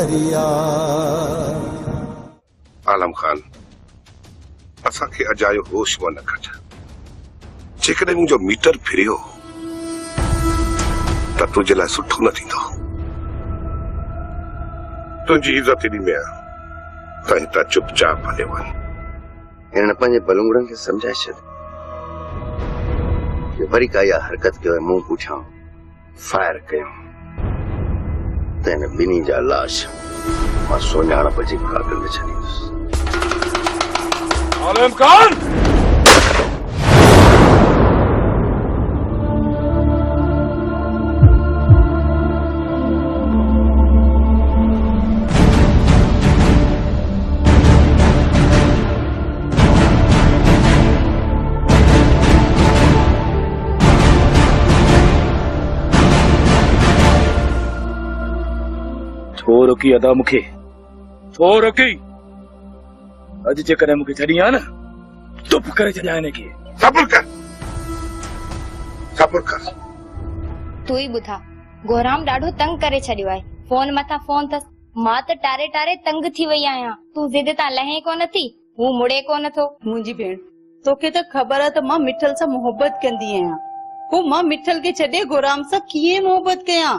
दरिया। आलम खान, असा के अजायो होश में न कढ। जेकॾहिं मुंहिंजो मीटर फिरियो त तुंहिंजे लाइ सुठो न थींदो। तुंहिंजी इज़त एॾी में आहे त हितां चुपचाप हले वञ। हिन पंहिंजे बलूंगड़नि खे समझाए छॾ कि वरी का इहा हरकत कयो ऐं मुंहुं पुठियां फायर कयूं त हिन ॿिन्ही जा लाश मां सुञाणप जी क़ाबिल में छॾींदुसि। आलम खान, छो रोकी अदा मूंखे, छो रोकी? अॼु जेकॾहिं मूंखे छॾी आहे न, चुप करे छॾिया हिन खे। सब्र कर, सब्र कर। तू ही ॿुधा, गोराम ॾाढो तंग करे छॾियो आहे। फोन मथां फोन अथसि। मां त टारे टारे तंग थी वई आहियां। तू ज़िद तां लहे कोन थी, हू मुड़े कोन थो। मुंहिंजी भेण, तोखे त ख़बर आहे त मां मिठल सां मोहबत कंदी आहियां। पोइ मां मिठल खे छॾे गोराम सां कीअं मोहबत कयां?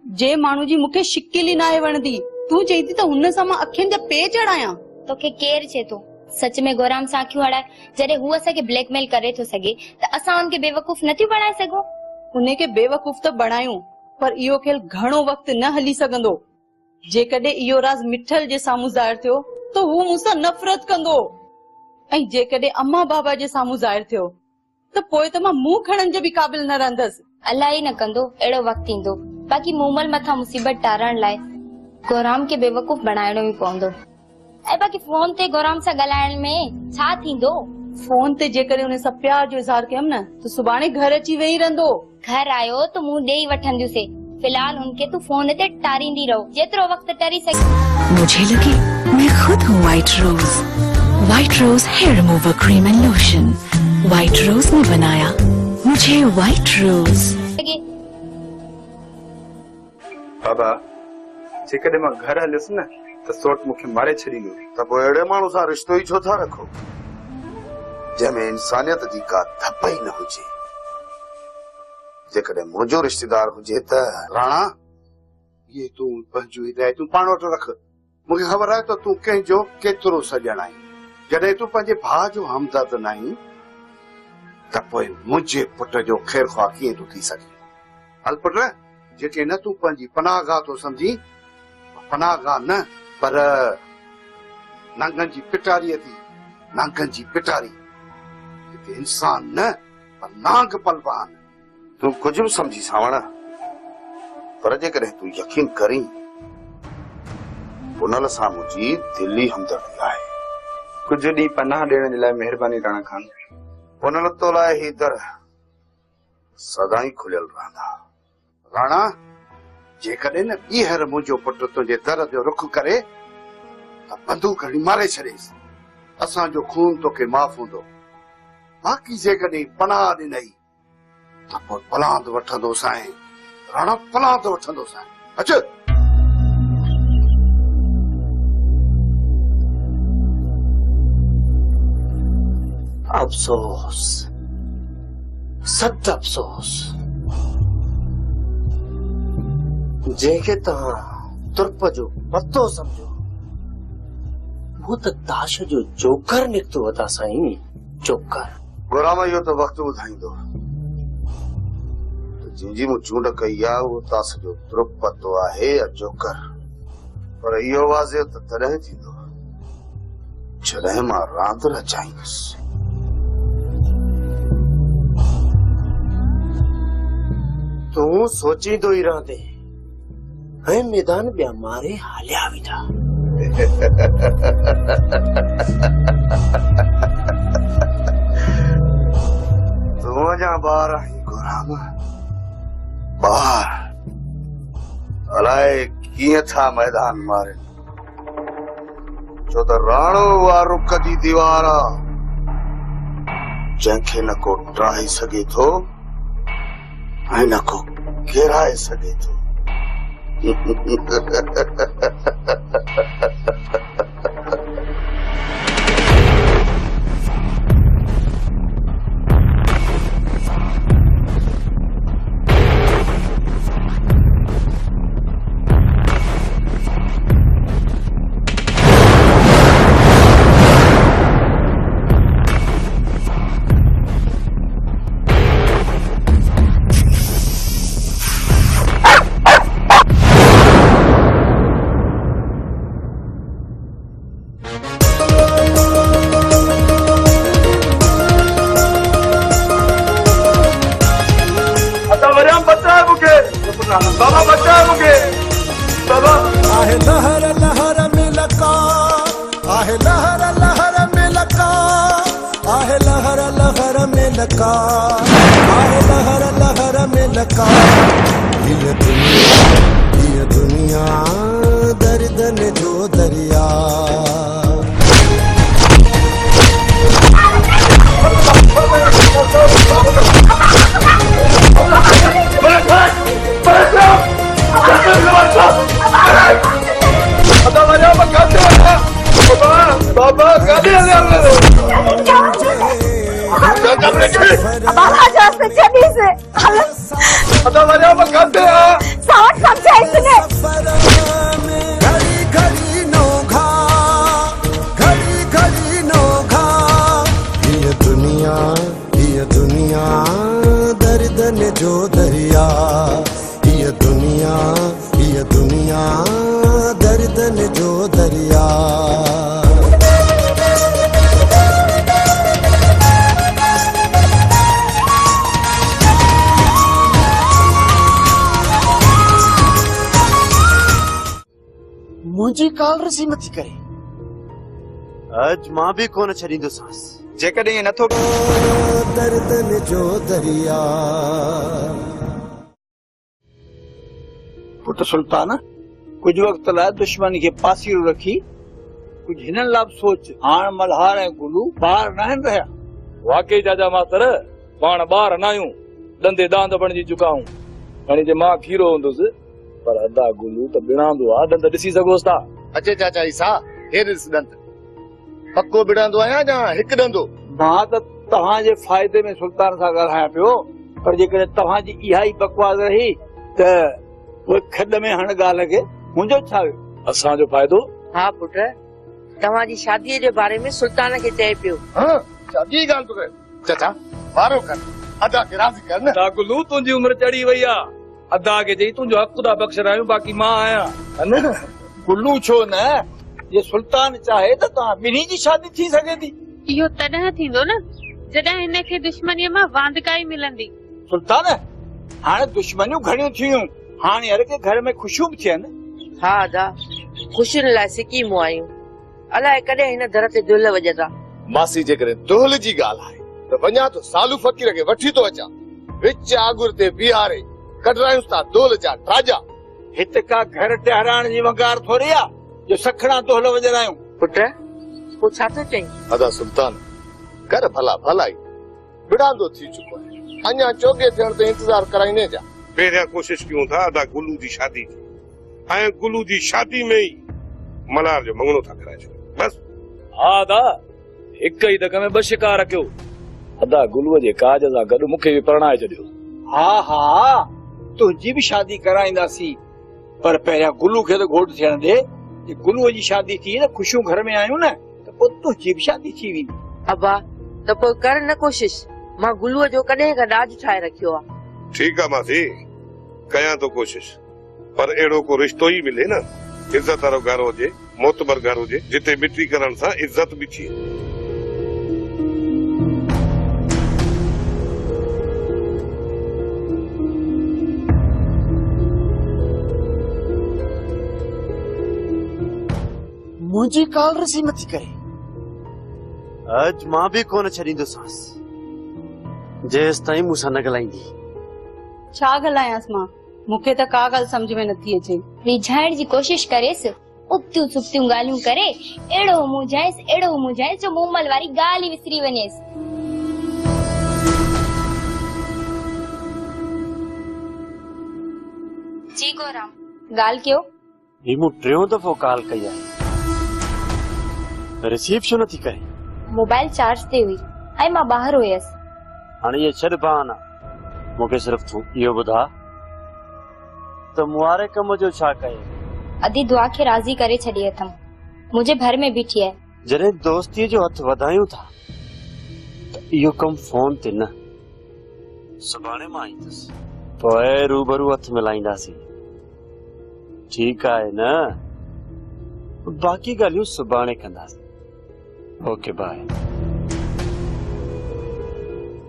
जे माण्हू जी मूंखे शिकिल ई नाहे वणंदी, तू चई थी त हुन सां मां अखियुनि जा पे चढ़ायां। तोखे केर चए थो सच में गोराम सां अखियूं हड़ाए? जॾहिं हू असांखे ब्लैकमेल करे थो सघे त असां हुनखे बेवकूफ़ नथियूं बणाए सघूं? उनखे बेवकूफ़ त बणायूं, पर इहो खेल घणो वक्त न हली सघंदो। जेकॾहिं इहो राज़ मिठल जे साम्हूं ज़ाहिर थियो त हू मूंसां नफ़रत कंदो, ऐं जेकॾहिं अम्मा बाबा जे साम्हूं ज़ाहिर थियो त पोइ त मां मुंहुं खणण जे बि क़ाबिल न रहंदसि। अलाही न कंदो, अहिड़ो वक्त ईंदो। बाक़ी मूमल मथां मुसीबत टारण लाइ गोराम खे बेवकूफ़ बनाइणो ई पवंदो। ऐं बाक़ी फोन ते गोराम सां ॻाल्हाइण में छा थींदो? फोन ते जेकॾहिं हुन सां प्यार जो इज़हार कयमि न त सुभाणे घर अची वेही रहंदो। घर आयो त मुंहुं ॾेई वठंदियूंसीं। फिलहाल हुनखे तू फोन ते टारींदी रहो जेतिरो वक्त टरी सके। मुझे लगे मैं खुद हूँ White Rose. White Rose hair remover cream and lotion. White Rose ने बनाया मुझे व्हाइट रोज। बाबा, जेकॾहिं मां घर हलियुसि न त सोट मूंखे मारे छॾींदो। त पोइ अहिड़े माण्हू सां रिश्तो ई छो था रखो जंहिंमें इंसानियत जी का धप ई न हुजे? जेकॾहिं मुंहिंजो रिश्तेदार हुजे त राणा, ये तूं पंहिंजूं हिदायतूं पाण वटि रख। मूंखे ख़बर आहे त तूं कंहिंजो केतिरो सॼण आहीं। जॾहिं तूं पंहिंजे भाउ जो हमदर्द न आहीं त पोइ मुंहिंजे पुट जो ख़ैर ख़्वाह कीअं तूं थी सघीं? हल पुट, जेके न तूं पंहिंजी पनाहगाह तो समझी, पनाहगाह न पर नांगनि जी पिटारीअ थी। नांगनि जी पिटारी हिते इंसान न पर नांग पलवान। तूं कुझु बि समझी सावण, पर जेकॾहिं तूं यकीन करीं पुनल सां मुंहिंजी दिली हमदर्दी आहे। कुझु ॾींहुं पनाह ॾियण जे लाइ महिरबानी राणा खान। पुनल तो लाइ ही दर सदाई खुलियल रहंदा। राणा, जेकॾहिं न ॿीहर मुंहिंजो पुटु तुंहिंजे दर जो रुख करे त बंदूक खणी मारे छॾेसि। असांजो खून तोखे माफ़ हूंदो। बाक़ी जेकॾहिं पनाह ॾिनई त पोइ पलांद वठंदोसि। ऐं राणा, पलांद वठंदोसि। अचु। अफ़सोस, सद अफ़सोस, जंहिंखे तव्हां तुर्प जो पतो समझो वो त ताश जो जोकर निकितो अथा साईं। जोकर गोराम, इहो त वक़्तु ॿुधाईंदो। जंहिंजी मूं चूंड कई आहे उहो ताश जो तुर्प पतो आहे या जोकर। पर इहो वाज़े त तॾहिं थींदो जॾहिं मां रांदि रचाईंदुसि। तूं सोचींदो ई रहंदे ऐं मैदान ॿिया मारे हलिया वेठा। तूं अञा ॿार आहीं गोराम, ॿार। अलाए कीअं था मैदान मारे, छो त राणो उहा रुख जी दीवार आहे जंहिंखे न को त्राहे सघे थो ऐं न को किराए सघे थो। आहे लहर लहर में लका, आहे लहर लहर में लका, आहे लहर लहर में लका, आहे लहर लहर में लका। ये दुनिया दर्द ने जो दरिया। घड़ी घड़ी नोखा, घड़ी घड़ी नोखा। ये दुनिया दर्द ने जो दरिया। ये दुनिया दर्द ने जो दरिया। मुझी काल रसी मत करे। आज मां भी कोन छड़ींदो सांस जेकॾहिं नथो। दर्द ने जो दरिया। पुट सुल्तान कुछ वक्त लाइ दुश्मन खे पासीरो रखी कुछ हिननि लाइ सोच। हाणे मल्हार ऐं गुलू ॿार न आहिनि रहिया। वाकई जाजा मास्तर पाण ॿार न आहियूं, ॾंदे दांद बणिजी चुका आहियूं। हाणे जे मां खीरो हूंदुसि पर अदा गुलू त बिणांदो आहे, ॾंद ॾिसी सघोसि था। अचे चाचा ईसा, हे ॾिस ॾंद पक्को बिड़ंदो आहियां या हिकु ॾंदो? मां त तव्हांजे फ़ाइदे में सुल्तान सां ॻाल्हायां पियो, पर जेकॾहिं तव्हांजी इहा ई बकवास रही त उहे खॾ में हण ॻाल्हि खे मुंहिंजो छा वियो? असांजो फ़ाइदो? हा पुट, तव्हांजी शादीअ जे बारे में सुल्तान खे चए पियो। हाँ शादी जी ॻाल्हि थो करे। चाचा वारो कर, अदा खे राज़ी कर न। अदा गुलू तुंहिंजी उमिरि चढ़ी वई आहे। अदा खे चई तुंहिंजो हक़ था बख़्शरायूं, बाक़ी मां आहियां न। गुलू छो न, जे सुल्तान चाहे त तव्हां ॿिन्ही जी शादी थी सघे थी। इहो तॾहिं थींदो न जॾहिं हिनखे दुश्मनीअ मां वांदकाई मिलंदी। सुल्तान हाणे दुश्मनियूं घणियूं थियूं, हाणे हर के घर में खुशियूं बि थियनि। हा अदा, ख़ुशियुनि लाइ सिकीमूं आहियूं। अलाए कॾहिं हिन दर ते दुल वॼंदा। मासी जेकॾहिं दोहल जी ॻाल्हि आहे त वञा तो सालू फ़कीर खे वठी थो अचां, विच आगुर ते बीहारे कढरायूं था दोल जा ड्राजा। हिते का घर टिहाराइण जी वंगार थोरी आहे जो सखड़ा दोहल वॼरायूं। पुट पोइ छा थो चईं? अदा सुल्तान कर भला भलाई बिड़ांदो थी चुको आहे, अञा चोगे थियण ते इंतजार कराईने जा। पहिरियां कोशिश कयूं था अदा गुलू जी शादी जी, ऐं गुलू जी शादी में ई मल्हार जो मंगणो था कराए छॾियूं बस। हा अदा, हिक ई दग में ॿ शिकार कयो। अदा गुलूअ जे काज सां गॾु मूंखे बि परणाए छॾियो। हा हा तुंहिंजी बि शादी कराईंदासीं, पर पहिरियां गुलू खे त घोट थियण दे। जे गुलूअ जी शादी थी न खुशियूं घर में आयूं न त पोइ तुंहिंजी बि शादी थी वेंदी। अबा त पोइ कर न कोशिश, मां गुलूअ जो कॾहिं खां ॾाज ठाहे रखियो आहे। ठीकु आहे मासी, कयां तो कोशिश, पर अहिड़ो को रिश्तो ई मिले न, इज़त वारो घर हुजे, मोतबर घर हुजे, जिते मिटी करण सां इज़त बि थिए। मुझी काल रसी मत करे। आज मां भी कोन छड़ींदो सांस जेस ताईं मूंसां न ॻाल्हाईंदी। छा ॻाल्हायांसि मां, मूंखे त का ॻाल्हि सम्झ में नथी अचे। रिझाइण जी कोशिश करेसि, उबतियूं सुबतियूं ॻाल्हियूं करे अहिड़ो मुंझाएसि जो मूमल वारी ॻाल्हि ई विसरी वञेसि। जी गोराम, ॻाल्हि कयो। ही मूं टियों दफ़ो कॉल कई आहे, रिसीव छो नथी करे? मोबाइल चार्ज ते हुई ऐं मां ॿाहिरि हुयसि। हाणे ये छॾ बहाना, मूंखे सिर्फ़ तूं इहो ॿुधा त मुआरे कम जो छा कये? अदी दुआ खे राज़ी करे छॾी अथमि, मुंहिंजे भर में बीठी आहे। जॾहिं दोस्तीअ जो हथ वधायूं था त इहो कमु फोन ते न, सुभाणे मां ईंदुसि, पोइ रूबरू हथ मिलाईंदासीं। ठीकु आहे न? बाक़ी ॻाल्हियूं सुभाणे कंदासीं। Okay bye.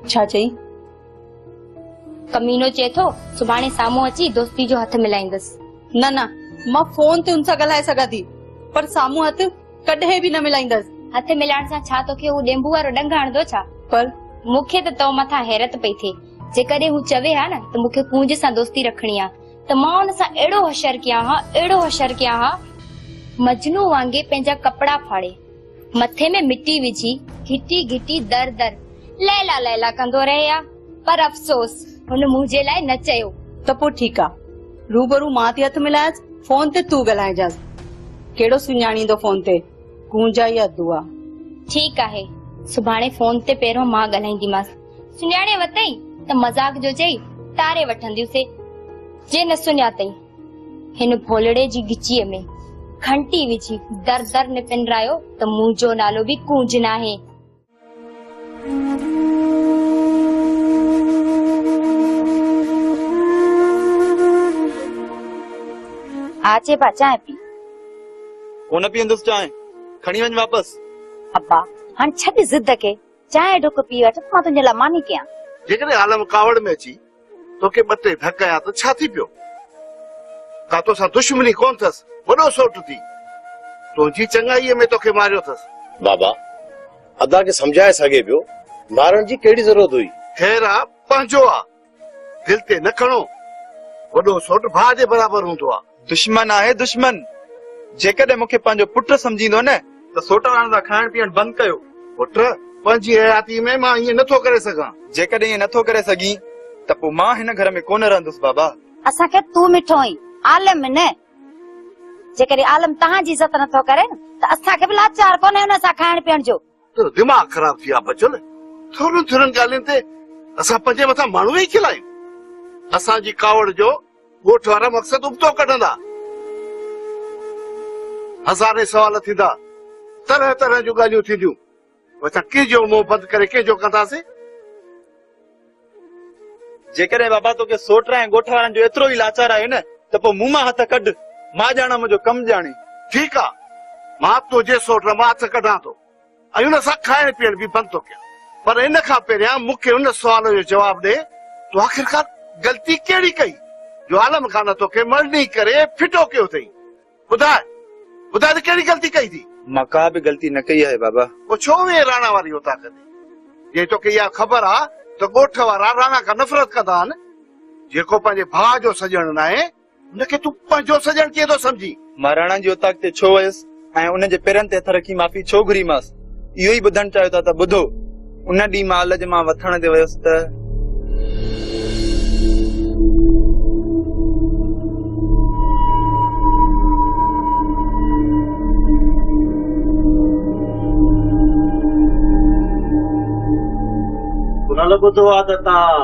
छा चई? कमीनो चए थो सुभाणे साम्हूं अची दोस्ती जो हथ मिलाईंदसि। न न, मां फोन ते उनसां ॻाल्हाए सघां थी पर साम्हूं हथ कॾहिं बि न मिलाईंदसि। हथ मिलाइण सां छा तोखे हू ॾेंबू वारो डंग हणंदो छा? पर मूंखे त तो मथां हैरत पई थिए। जेकॾहिं हू चवे हा न त मूंखे कूंज सां दोस्ती रखणी आ त मां हुन सां अहिड़ो होशियार कयां हा मजनू वांगे पंहिंजा कपड़ा फाड़े मथे में मिट्टी विझी घिटी घिटी दर दर लैला लैला कंदो रहे आ। पर अफ़सोस हुन मुंहिंजे लाइ न चयो। त पोइ ठीकु आ, रूबरू मां थी हथ मिलायसि, फोन ते तूं ॻाल्हाइजांसि। कहिड़ो सुञाणींदो फोन ते, कूंजा या दुआ। ठीकु आहे, सुभाणे फोन ते पहिरियों मां ॻाल्हाईंदीमांसि। सुञाणे वतई त मज़ाक जो चई तारे वठंदियूंसीं। जे न सुञातई हिन भोलड़े जी गिचीअ में घंटी विझी दर दर ने पिनरायो त मुंहिंजो नालो बि कूंज नाहे। आचे बा चांहि पी। कोन पीअंदुसि चांहि, खणी वञ वापसि। अब्बा हाणे छॾ ज़िद के, चांहि ढुक पी वठ, मां तुंहिंजे लाइ मानी कयां। जेकॾहिं आलम कावड़ में अची तोखे ॿ टे धक आया त छा थी पियो? का तोसां दुश्मनी कोन अथसि, वॾो सोट थी तुंहिंजी चङाईअ में तोखे मारियो अथसि। बाबा अदा खे समझाए सघे पियो, मारण जी कहिड़ी ज़रूरत हुई? ख़ैर आ, पंहिंजो आ, दिल ते न खणो। वॾो सोट भाउ जे बराबरि हूंदो आ। दुश्मन आहे दुश्मन। जेकॾहिं मूंखे पंहिंजो पुट सम्झींदो न त सोटराण सां खाइण पीअण बंदि कयो। पुट पंहिंजी हयाती में मां ईअं नथो करे सघां। जेकॾहिं ईअं नथो करे सघीं त पोइ मां हिन घर में कोन रहंदुसि। बाबा असांखे तूं मिठो आई, आलम न। जेकॾहिं आलम तव्हांजी इज़त नथो करे न त असांखे बि लाचार कोन्हे हुन सां खाइण पीअण जो। तो दिमाग़ ख़राब थी वियो आहे बचल। थोरनि थोरनि ॻाल्हियुनि ते असां पंहिंजे मथां माण्हू ई खिलायूं। असांजी कावड़ जो ॻोठ वारा मक़सद उबतो कढंदा। हज़ारे सवाल थींदा, तरह तरह जूं ॻाल्हियूं थींदियूं। असां कंहिंजो मुंहुं बंदि करे कंहिंजो कंदासीं? जेकॾहिं बाबा तोखे सोटरा ऐं ॻोठ वारनि जो एतिरो ई लाचार आहे न त पोइ मुंहुं मां हथ कढ। मां ॼाणा मुंहिंजो कमु ॼाणे। ठीकु आहे, मां तुंहिंजे सोट मां हथ कढां थो ऐं हुन सां खाइण पीअण बि बंदि थो कयां। पर इन खां पहिरियां मूंखे हुन सुवाल जो जवाबु ॾे, तूं आख़िरकार ग़लती कहिड़ी कई जो आलम खान तोखे मरणी करे फिटो कयो अथई? ॿुधाए ॿुधाए त कहिड़ी ग़लती कई थी? मां का बि ग़लती न कई आहे बाबा। पोइ छो वे राणा वारी होता कंदी? जे तोखे इहा ख़बर आहे त ॻोठ वारा राणा खां नफ़रत कंदा आहिनि। जेको पंहिंजे भाउ जो सॼण न आहे उनखे तूं पंहिंजो सॼण कीअं थो सम्झी? मां राणा जी औताक ते छो वयुसि ऐं उनजे पेरनि ते हथ रखी माफ़ी छो घुरीमांसि? इहो ई ॿुधणु चाहियो था त ॿुधो। उन ॾींहुं मां अल जे मां वथण ते वयुसि त ॿुधो आहे त तव्हां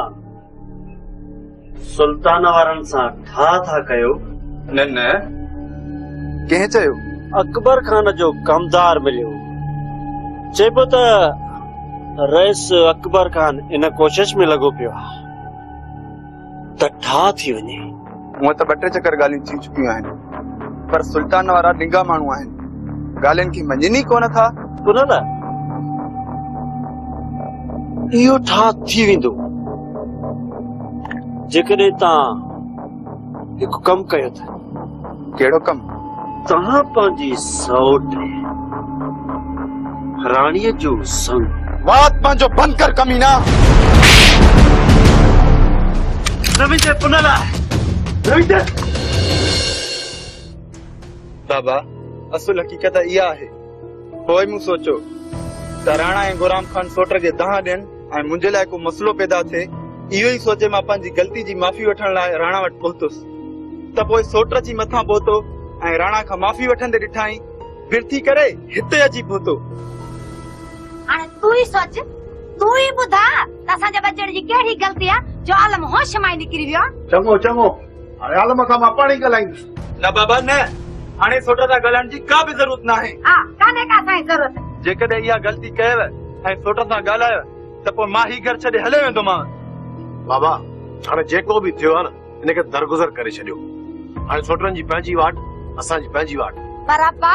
सुल्तान वारनि सां ठा था कयो? न न, कंहिं चयो? अकबर खान जो कमदार मिलियो, चइबो त रईस अकबर खान इन कोशिश में लॻो पियो आहे त ठा थी वञे। हूअं त 2-3 चकर ॻाल्हियूं थी चुकियूं आहिनि, पर सुल्तान वारा ॾिंगा माण्हू आहिनि, ॻाल्हियुनि खे मञनि कोन था। न इहो ठा थी वेंदो जेकॾहिं तव्हां हिकु कमु कयो था। कहिड़ो कमु? तव्हां पंहिंजी सौट राणीअ जो संग बात पंहिंजो बंदि कर कमीना। बाबा असुल हकीकत इहा आहे। पोइ मूं सोचो त राणा ऐं गुलाम खान सोटर खे दहा ॾियनि ऐं मुंहिंजे लाइ को मसइलो पैदा थिए। इहो ई सोचे मां पंहिंजी ग़लती जी माफ़ी वठण लाइ राणा वटि पहुतुसि। त पोइ सोटर जी मथां पहुतो ऐं राणा खां माफ़ी वठंदे ॾिठाई बिरथी करे हिते अची पहुतो। हाणे तूं ई सोच, तूं ई ॿुधा त असांजे बचड़ जी कहिड़ी ग़लती आहे जो आलम होश मां निकिरी वियो। चङो चङो, हाणे आलम खां मां पाणी ॻाल्हाईंदुसि। न बाबा न, हाणे सोटर सां ॻाल्हाइण जी का बि ज़रूरत न आहे। कान्हे का असांजी ज़रूरत। जेकॾहिं इहा ग़लती कयव ऐं सोटर सां ॻाल्हायो त पोइ मां ही घर छॾे हले वेंदोमांव। बाबा हाणे जेको बि थियो आहे न इनखे दरगुज़र करे छॾियो। हाणे सोटरनि जी पंहिंजी वाट, असांजी पंहिंजी वाट। पर अब्बा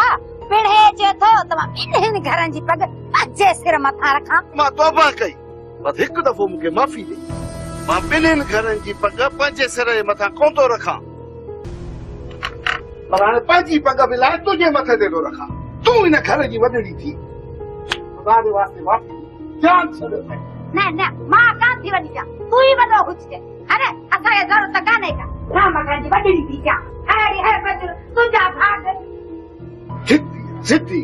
पिढ़े जे थो त मां ॿिन्हिनि घरनि जी पग पंहिंजे सिर मथां रखां। मां तौबा कई, बस हिकु दफ़ो मूंखे माफ़ी ॾे। मां ॿिन्हिनि घरनि जी पग पंहिंजे सिर जे मथां कोन थो रखां। पर हाणे पंहिंजी पग बि लाइ तुंहिंजे मथे ते थो रखां। तूं हिन घर जी वॾड़ी थी। खुदा जे वास्ते माफ़ी जान छॾ। न न मां कान थी वॾी जां, तूं ई वॾो हुजे। अरे असांखे ज़रूरत कान्हे का राम घर जी वॾड़ी थी जां। अहिड़ी हैबत तुंहिंजा भाग सिद्धी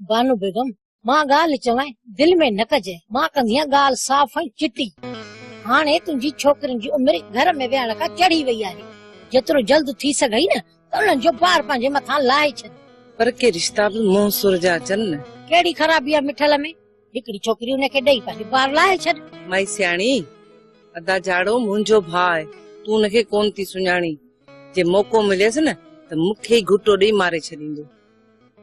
बानू बेगम, मां ॻाल्हि चवां दिल में न कजे, मां कंदी आहियां ॻाल्हि साफ़ ऐं चिटी। हाणे तुंहिंजी छोकिरियुनि जी उमिरि घर में वेहण खां चढ़ी वई आहे। जेतिरो जल्द थी सघई न त उन्हनि जो ॿार पंहिंजे मथां लाहे छॾ। पर के रिश्ता बि मुंह सुर जा अचनि न। कहिड़ी ख़राबी आहे मिठल में? हिकिड़ी छोकिरी उनखे ॾेई पंहिंजो ॿार लाहे छॾ। माई सियाणी, अदा जाड़ो मुंहिंजो भाउ आहे, तूं उनखे कोन थी सुञाणी। जे मौक़ो मिलेसि न त मूंखे ई घुटो ॾेई मारे छॾींदो।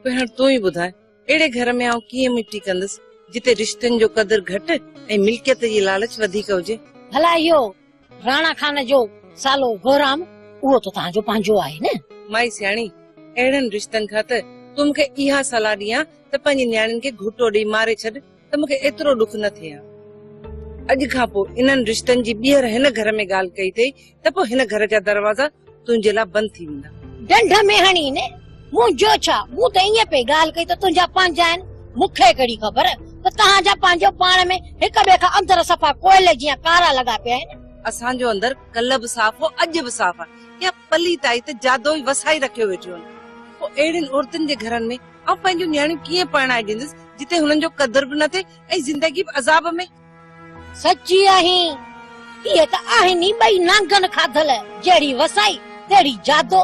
भेण तूं ई ॿुधाए, अहिड़े घर में आउं कीअं मिटी कंदसि जिते रिश्तनि जो क़दुरु घटि ऐं मिल्कियत जी लालच वधीक हुजे। भला इहो राणा खान जो सालो गोराम, उहो त तव्हांजो पंहिंजो आहे न। माई सियाणी, अहिड़नि रिश्तनि खां त तूं मूंखे इहा सलाह ॾियां त पंहिंजी न्याणियुनि खे घुटो ॾेई मारे छॾ त मूंखे एतिरो ॾुख न थिए। अॼु खां पोइ इन्हनि रिश्तनि जी ॿीहर हिन घर में ॻाल्हि कई अथई त पोइ हिन घर जा दरवाज़ा तुंहिंजे लाइ बंदि थी वेंदा। डंड में हणी ने मुंहिंजो छा, मूं त ईअं पई ॻाल्हि कई त तुंहिंजा पंहिंजा आहिनि, मूंखे कहिड़ी ख़बर त तव्हांजा पंहिंजो पाण में हिक ॿिए खां अंदर सफ़ा कोयले जीअं कारा लॻा पिया आहिनि। असांजो अंदर कल्ह बि साफ़ हो, अॼु बि साफ़ आहे। या पली ताई त जादो ई वसाई रखियो वेठियो आहिनि। पोइ अहिड़ियुनि औरतुनि जे घरनि में ऐं पंहिंजूं न्याणियूं कीअं परणाए ॾींदसि जिते हुननि जो क़दुरु बि न थिए ऐं ज़िंदगी बि अज़ाब में। सची आहीं, इहे त आहिनि ॿई नांगन खाधल, जहिड़ी वसाई तहिड़ी जादो।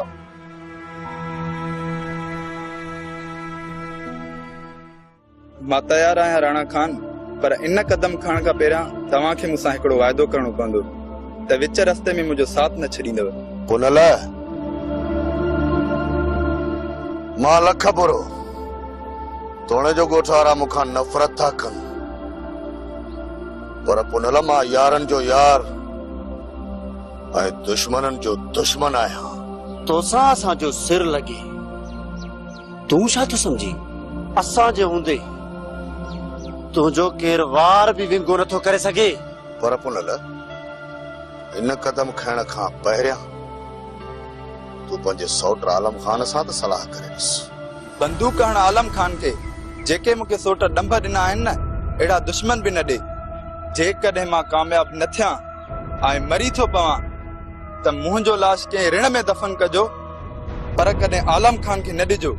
मां तयार आहियां राणा खान, पर इन कदम खणण खां पहिरियां तव्हांखे मूंसां हिकिड़ो वाइदो करणो पवंदो त विच रस्ते में मुंहिंजो साथ न छॾींदव। पुनल, मां लख बुरो तोणे जो ॻोठ वारा मूंखां नफ़रत था कनि, पर पुनल मां यारनि जो यार ऐं दुश्मननि जो दुश्मन आहियां। तोसां असांजो सिर लॻे, तूं छा थो सम्झी? असांजे हूंदे तुंहिंजो केरु वार बि विंगो नथो करे सघे। पर पुनल, इन कदम खणण खां पहिरियां तूं पंहिंजे सौट आलम खान सां त सलाह करे ॾिस। बंदूक हण आलम खान खे, जेके मूंखे सोट डंभ ॾिना आहिनि न, अहिड़ा दुश्मन बि न ॾे। जेकॾहिं मां कामयाब न थियां ऐं मरी थो पवां त मुंहिंजो लाश कंहिं ऋण में दफ़न कजो, पर कॾहिं आलम खान खे न ॾिजो।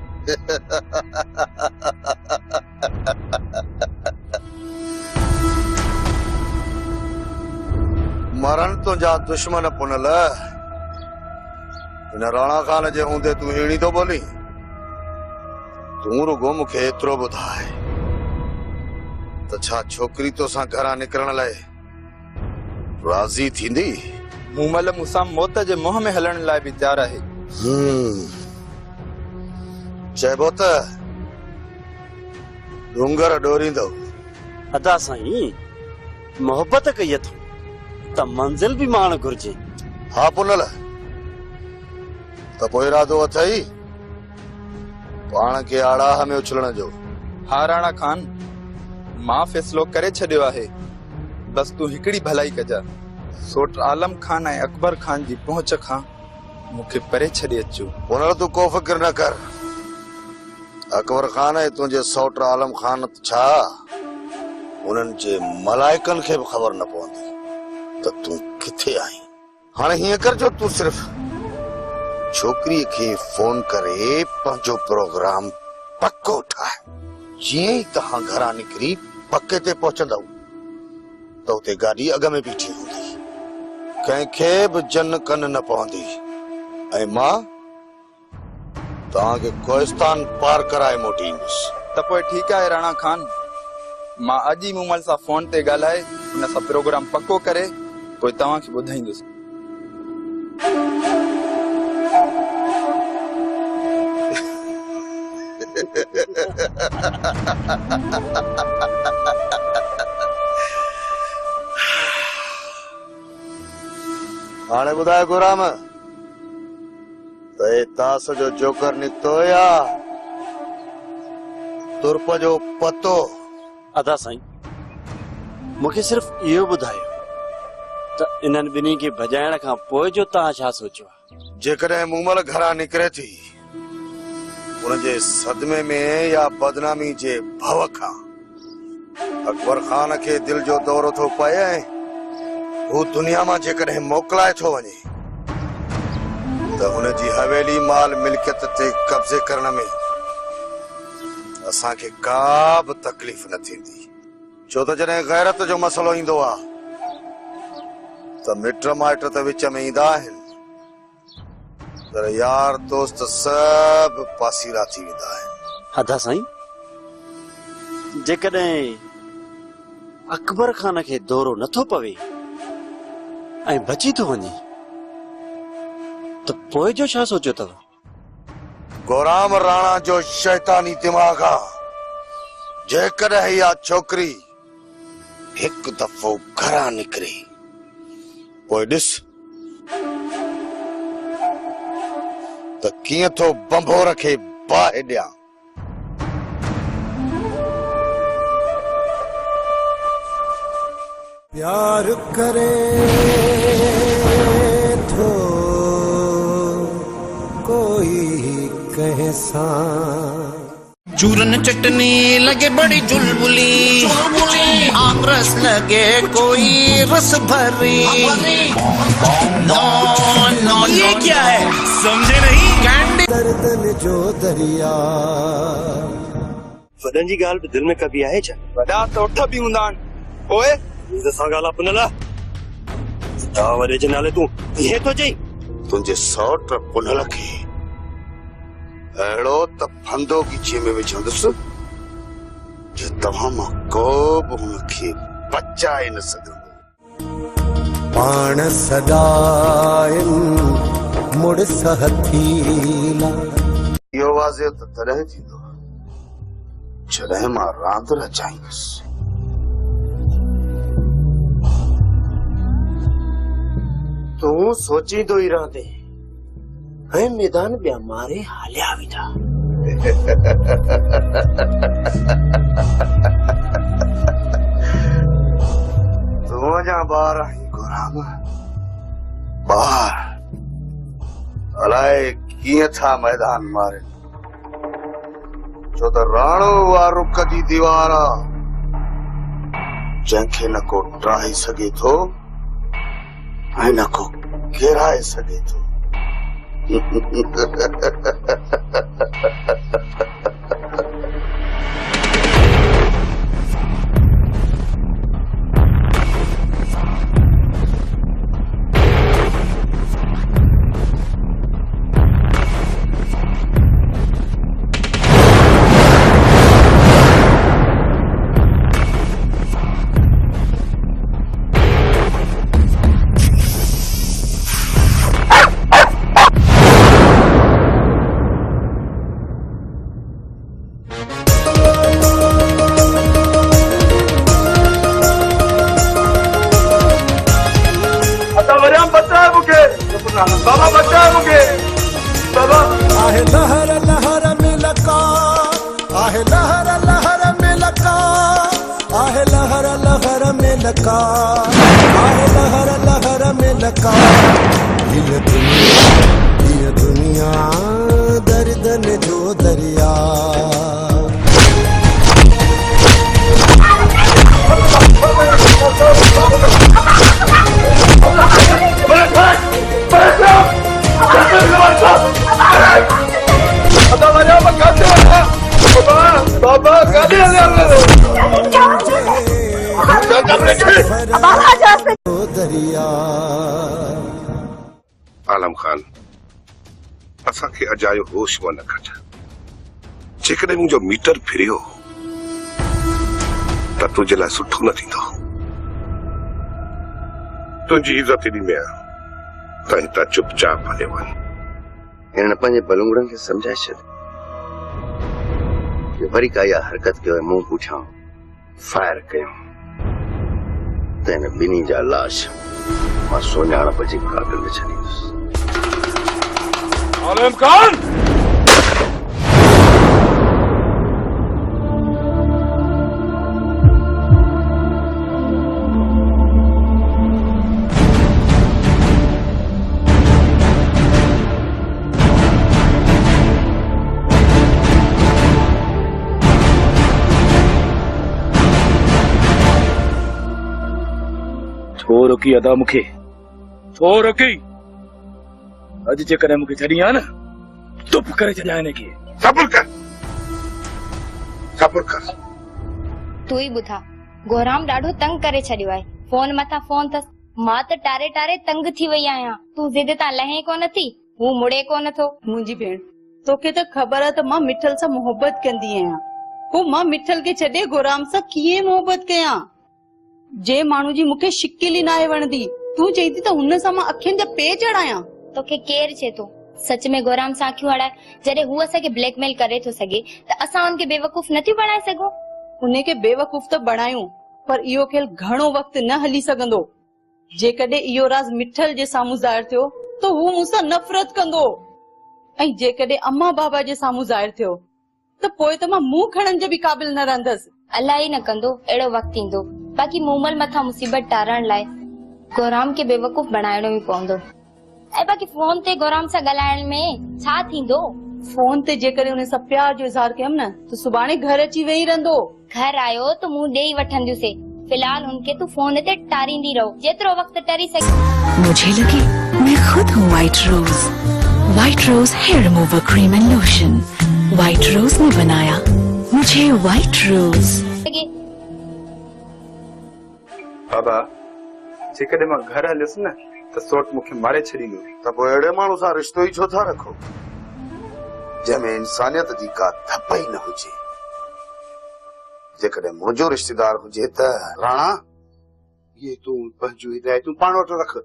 मरण तुंहिंजा दुश्मन पुनल। हिन राणा खान जे हूंदे तूं अहिड़ी थो बोली? तूं रुगो मूंखे एतिरो ॿुधाए त छा छोकिरी तोसां घरां निकिरण लाइ राज़ी थींदी? मूमल मूंसां मौत जे मुंहं में हलण लाइ बि तयार आहे। चइबो त डूंगर डोरींदो। अदा साईं, मोहबत कई अथऊं त मंज़िल बि माण घुर्जे। हा पुनल, त पोइ इरादो अथई पाण खे आड़ाह में उछलण जो? हा राणा खान, मां फ़ैसिलो करे छॾियो आहे। बस तूं हिकिड़ी भलाई कजा, सोट आलम खान ऐं अकबर खान जी पहुच खां मूंखे परे छॾे अचो। पुनल तूं को फिक्र न कर। अकबर खान ऐं तुंहिंजे सौट आलम खान छा, उन्हनि जे मलाइकनि खे बि ख़बर न पवंदी त तूं किथे आहीं। हाणे हीअं कर जो तूं सिर्फ़ छोकिरीअ खे फोन करे पंहिंजो प्रोग्राम पक्को ठाहे। जीअं ई तव्हां घरां निकिरी पके ते पहुचंदव त उते गाॾी अॻ में बीठी हूंदी, कंहिंखे बि जन कन न पवंदी, ऐं मां तव्हांखे कोहिस्तान पार कराए मोटी ईंदुसि। त पोइ ठीकु आहे राणा खान, मां अॼु ई मूमल सां फोन ते ॻाल्हाए हुन सां प्रोग्राम पको करे पोइ तव्हांखे ॿुधाईंदुसि। हाणे ॿुधाए गुराम, त तास जो जोकर निकितो या तुर्प जो पतो? अदा साईं, मूंखे सिर्फ़ इहो ॿुधायो त इन्हनि ॿिन्ही खे भॼाइण खां पोइ जो तव्हां छा सोचियो आहे? जेकॾहिं मूमल घरां निकिरे थी उनजे सदमे में या बदनामी जे भव खां अकबर खान खे दिल जो दौरो थो पए ऐं हू दुनिया मां जेकॾहिं मोकिलाए थो वञे त हुनजी हवेली माल मिल्कियत ते कब्ज़े करण में असांखे का बि तकलीफ़ न थींदी, छो त जॾहिं गैरत जो मसलो ईंदो आहे त मिट माइट त विच में ईंदा आहिनि, पर यार दोस्त सब पासीरा थी वेंदा आहिनि। हदा साईं, जेकॾहिं अकबर खान खे दौरो नथो पवे ऐं बची थो वञे त पोइ जो छा सोचियो अथव? गोराम राणा जो शैतानी दिमाग़ आहे, जेकॾहिं इहा छोकिरी हिकु दफ़ो घरां निकिरे पोइ ॾिस त कीअं थो बंभोर खे बाहि ॾियां। प्यार करे थो कोई कहे सा चूरन चटनी लगे बड़ी चुलबुली, आमरस लगे कोई रस भरी। नो नो ये क्या है समझे नहीं? कैंडी दर्दन जो दरिया। वॾनि जी ॻाल्हि बि दिलि में कभी आहे छा? वॾा त उठ बि हूंदा आहिनि। ओए इज़त सां ॻाल्हि पुनला, ता वॾे जे नाले तूं ईअं थो चई? तुंहिंजे सौट पुनल खे अहिड़ो त फंदो ॻीचे में विझंदुसि जो तव्हां मां को बि हुनखे बचाए न सघंदो। पाण सदाइन मुड़स हथीला। इहो वाज़े त तॾहिं थींदो जॾहिं मां रांदि रचाईंदुसि। तूं सोचींदो ई रहंदे ऐं मैदान ॿिया मारे हलिया वेंदा। तूं अञा ॿार आहीं गोराम, ॿार अलाए कीअं था मैदान मारे, छो त राणो उहा रुख जी दीवार आहे जंहिंखे न को त्राहे सघे थो ऐं न को किराए सघे थो। बाबा बचा मुझे बाबा। आहे लहर लहर में लका, आहे लहर लहर में लका, आहे लहर लहर में लका, आहे लहर लहर में लका। ये दुनिया दर्दन जो दरिया। आलम खान, असांखे अजायो होश में न कढ। जेकॾहिं मुंहिंजो मीटर फिरियो त तुंहिंजे लाइ सुठो न थींदो। तुंहिंजी इज़त एॾी में आहे त हितां चुपचाप हले वञ। हिन पंहिंजे बलूंगड़नि खे सम्झाए छॾ कि वरी का इहा हरकत कयो ऐं मूं पुठियां फायर कयो त हिन ॿिन्ही जा लाश मां सुञाणप जी काबिल में छॾींदुसि। आलम खान, छो रोकी अदा मूंखे छो रोकी अॼु जेकॾहिं मूंखे छॾी आहे न चुप करे छॾिया हिनखे सब्र कर सब्र कर तू ई ॿुधा गोराम ॾाढो तंग करे छॾियो आहे फोन मथां फोन अथसि मां त टारे टारे तंग थी वई आहियां तू ज़िद तां लहे कोन थी हू मुड़े कोन थो मुंहिंजी भेण तोखे त ख़बर आहे त मां मिठल सां मोहबत कंदी आहियां पोइ मां मिठल खे छॾे गोराम सां कीअं मोहबत कयां जे माण्हू जी मूंखे शिकिल ई नाहे वणंदी तूं चई थी त हुन सां मां अखियुनि जा पे चढ़ायां तोखे केर चए थो सच में गोराम सां अखियूं हड़ाए जॾहिं हू असांखे ब्लैकमेल करे थो सघे त असां हुनखे बेवकूफ़ नथी बणाए सघूं उनखे बेवकूफ़ त बणायूं पर इहो खेल घणो वक्त न हली सघंदो जेकॾहिं इहो राज़ मिठल जे साम्हूं ज़ाहिर थियो त हू मूंसां नफ़रत कंदो ऐं जेकॾहिं अम्मा बाबा जे साम्हूं ज़ाहिर थियो त पोइ त मां मुंहुं खणण जे बि क़ाबिल न रहंदसि अलाह ई न कंदो अहिड़ो वक़्तु ईंदो बाक़ी मूमल मथां मुसीबत टारण लाइ गोराम खे बेवकूफ़ बणाइणो ई पवंदो ऐं बाक़ी फोन ते गोराम सां ॻाल्हाइण में छा थींदो फोन ते जेकॾहिं हुन सां प्यार जो इज़हार कयमि न त सुभाणे घर अची वेही रहंदो घर आयो त मुंहुं ॾेई वठंदियूंसीं फिलहाल उनके तू फोन ते टारींदी रहो जेतिरो वक्त टरी सके मुझे लगे मैं खुद हूँ White Rose hair remover cream and lotion White Rose ने बनाया मुझे व्हाइट रोज बाबा जेकॾहिं मां घर हलियुसि न त सोट मूंखे मारे छॾींदो त पोइ अहिड़े माण्हू सां रिश्तो ई छो था रखो जंहिंमें इंसानियत जी का धप ई न हुजे जेकॾहिं मुंहिंजो रिश्तेदार हुजे त राणा ये तूं पंहिंजूं हिदायतूं पाण वटि रख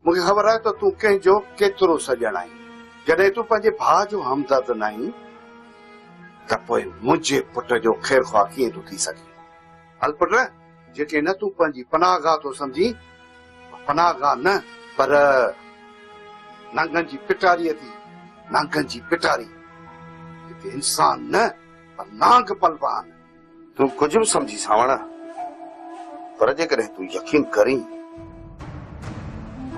मूंखे ख़बर आहे त तूं कंहिंजो केतिरो सॼण आहीं जॾहिं तूं पंहिंजे भाउ जो हमदर्द न आहीं त पोइ मुंहिंजे पुट जो ख़ैर ख़्वाह कीअं थो थी सघे हल पुट जेके न तूं पंहिंजी पनाहगाह थो सम्झी पनाहगाह न पर नांगनि जी पिटारीअ थी नांगनि जी पिटारी हिते इंसान न पर नांग पलवान तूं कुझु बि सम्झी सावण पर जेकॾहिं तूं यकीन करीं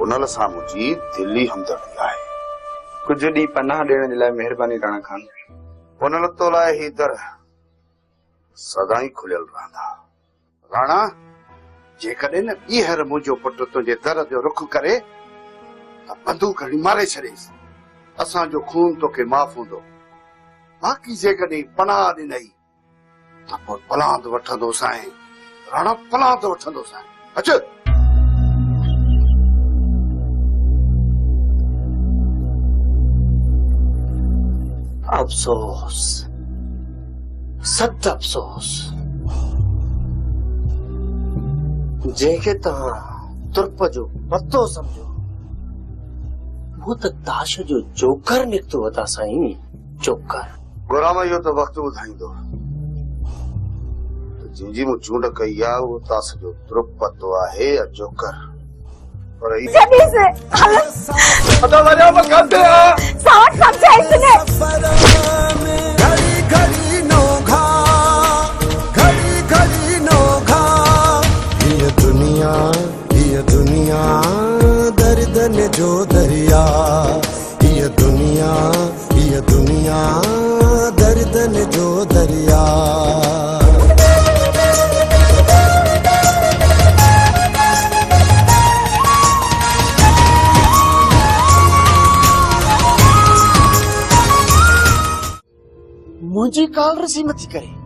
उन सां मुंहिंजी दिली हमदर्दी आहे कुझु ॾींहुं पनाह ॾियण जे लाइ महिरबानी राणा खान उन तो लाइ ही दर सदाई खुलियल रहंदा राणा जेकॾहिं न ॿीहर मुंहिंजो पुटु तुंहिंजे दर जो रुख करे त बंदूक हणी मारे छॾेसि असांजो खून तोखे माफ़ हूंदो बाक़ी जेकॾहिं पनाह ॾिनई त पोइ पलांद वठंदो साईं राणा पलांद वठंदो साईं अच अफ़सोस सद अफ़सोस जंहिंखे तव्हां तुर्प जो पतो समझो वो त दाश जो जोकर निकितो वता साईं जोकर गुलाम इहो त वक़्तु ॿुधाईंदो जंहिंजी मूं चूंड कई आहे उहो तास जो तुर्प पतो आहे या जोकर पर घड़ी घड़ी नोघा घड़ी घड़ी नोघा ये दुनिया दर्दन जो दरिया ये दुनिया दर्दन जो दरिया मुंहिंजी काल रसी मथी करे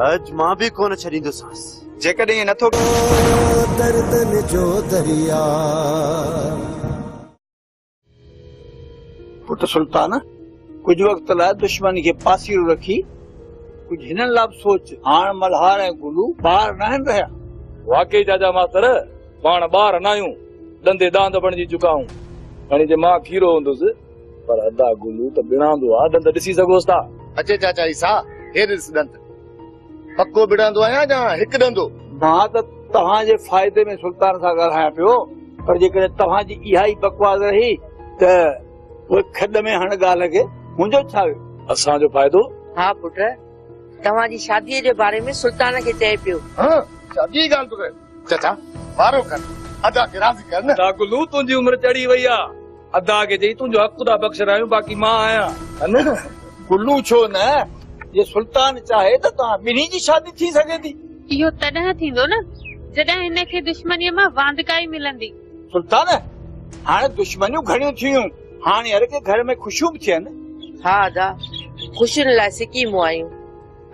अॼु मां बि कोन छॾींदोसांस जेकॾहिं ईअं नथो दर्दन जो दरिया पुट सुल्तान कुझु वक़्त लाइ दुश्मनी खे पासीरो रखी कुझु हिननि लाइ सोच हाणे मल्हार ऐं गुलू ॿार न आहिनि रहिया वाकई चाचा मास्तर पाण ॿार न आहियूं ॾंदे दांद बणिजी चुका आहियूं हाणे जे मां खीरो हूंदुसि पर अदा गुलू त बिणांदो आहे ॾंद ॾिसी सघोसि था अचे चाचा ईसा हे ॾिस ॾंद पको बिणांदो आहियां या हिकु ॾंदो मां त तव्हांजे फ़ाइदे में सुल्तान सां ॻाल्हायां पियो पर जेकॾहिं तव्हांजी इहा ई बकवास रही त पोइ खॾ में हण ॻाल्हि खे मुंहिंजो छा वियो असांजो फ़ाइदो हा पुट तव्हांजी शादीअ जे बारे में सुल्तान खे चए पियो शादी ॻाल्हि तो कयो चाचा वारो कर अदा खे राज़ी कर न गुलू तुंहिंजी उमिरि चढ़ी वई आहे अदा खे चई तुंहिंजो हक़ था बख़्शरायूं बाक़ी मां आहियां गुलू छो न जे सुल्तान चाहे त तव्हां ॿिन्ही जी शादी थी सघे थी इहो तॾहिं थींदो न जॾहिं हिनखे दुश्मनीअ मां वांदकाई मिलंदी। सुल्तान हाणे दुश्मनियूं घणियूं थियूं, हाणे हर के घर में ख़ुशियूं बि थियनि। हा अदा, ख़ुशियुनि लाइ सिकीमूं आयूं,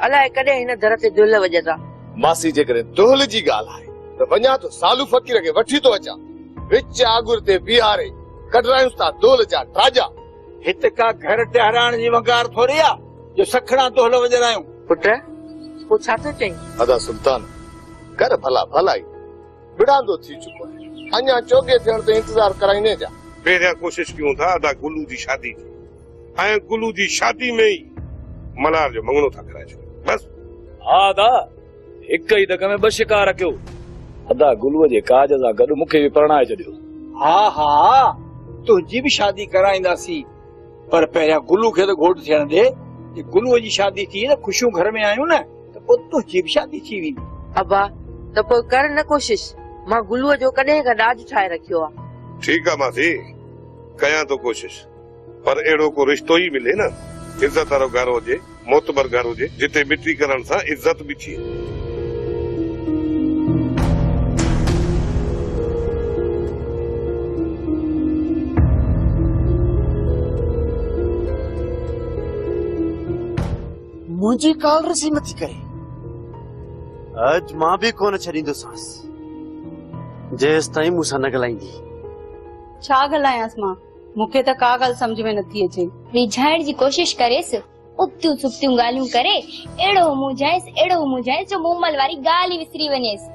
अलाए कॾहिं हिन दर ते दुल वॼंदा। मासी जेकॾहिं दोहल जी ॻाल्हि आहे त वञा तो सालू फ़कीर खे वठी तो अचां, विच आगुर ते बीहारे कढरायूं था दोल जा ड्राजा। हिते का घर टहराइण जी वंगार थोरी आ जो सखणा दोहल वॼरायूं। पुट पोइ छा थो चईं? अदा सुल्तान कर भला भलाई विड़ांदो थी चुको आहे, अञा चोगे थियण ते इंतजार कराईने जा। पहिरियां कोशिश कयूं था अदा गुलू जी शादी जी, ऐं गुलू जी शादी में ई मल्हार जो मंगणो था कराए छॾियो बस। हा अदा, हिक ई धक में ॿ शिकार रखियो। अदा गुलूअ जे काज सां गॾु मूंखे बि परणाए छॾियो। हा हा तुंहिंजी बि शादी कराईंदासीं, पर पहिरियां गुलू खे त घोट थियण दे। जे गुलूअ जी शादी थी न, ख़ुशियूं घर में आयूं न, त पोइ तुंहिंजी बि शादी थी वेंदी। अबा त पोइ कर न कोशिश, मां गुलूअ जो कॾहिं खां ॾाज ठाहे रखियो आहे। ठीकु आहे मासी, कयां तो कोशिश, पर अहिड़ो को रिश्तो ई मिले न, इज़त वारो घर हुजे, मोतबर घर हुजे, जिते मिटी करण सां इज़त बि थिए। मुझी काल रसी मती करे, अज मां भी कोन छॾींदोसांस जेस ताईं मूंसां न ॻाल्हाईंदी। छा ॻाल्हायांसि मां, मूंखे त का ॻाल्हि सम्झ में नथी अचे। रिझाइण जी कोशिश करेसि, उबतियूं सुबतियूं ॻाल्हियूं करे अहिड़ो मुंझाएसि जो मूमल वारी ॻाल्हि ई विसरी वञेसि।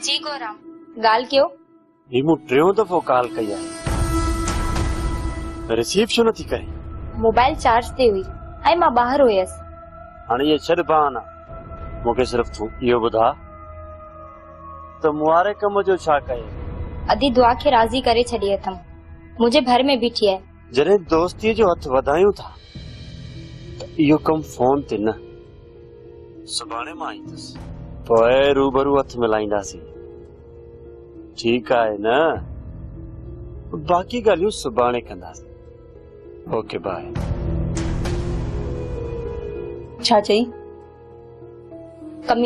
जी गोराम, ॻाल्हि कयो। ही मूं टियों दफ़ो कॉल कई आहे, रिसीव छो नथी करे? मोबाइल चार्ज ते हुई ऐं मां ॿाहिरि हुयसि। हाणे ये छॾ बहाना, मूंखे सिर्फ़ तूं इहो ॿुधा त मुआरे कम जो छा कये? अधी दुआ खे राज़ी करे छॾी अथमि, मुंहिंजे भर में बीठी आहे। जॾहिं दोस्तीअ जो हथ वधायूं था त इहो कम फोन ते न, सुभाणे मां ईंदुसि, पोइ रूबरू हथ मिलाईंदासीं। ठीकु आहे न? बाक़ी ॻाल्हियूं सुभाणे कंदासीं। Okay bye. छा चई? कमी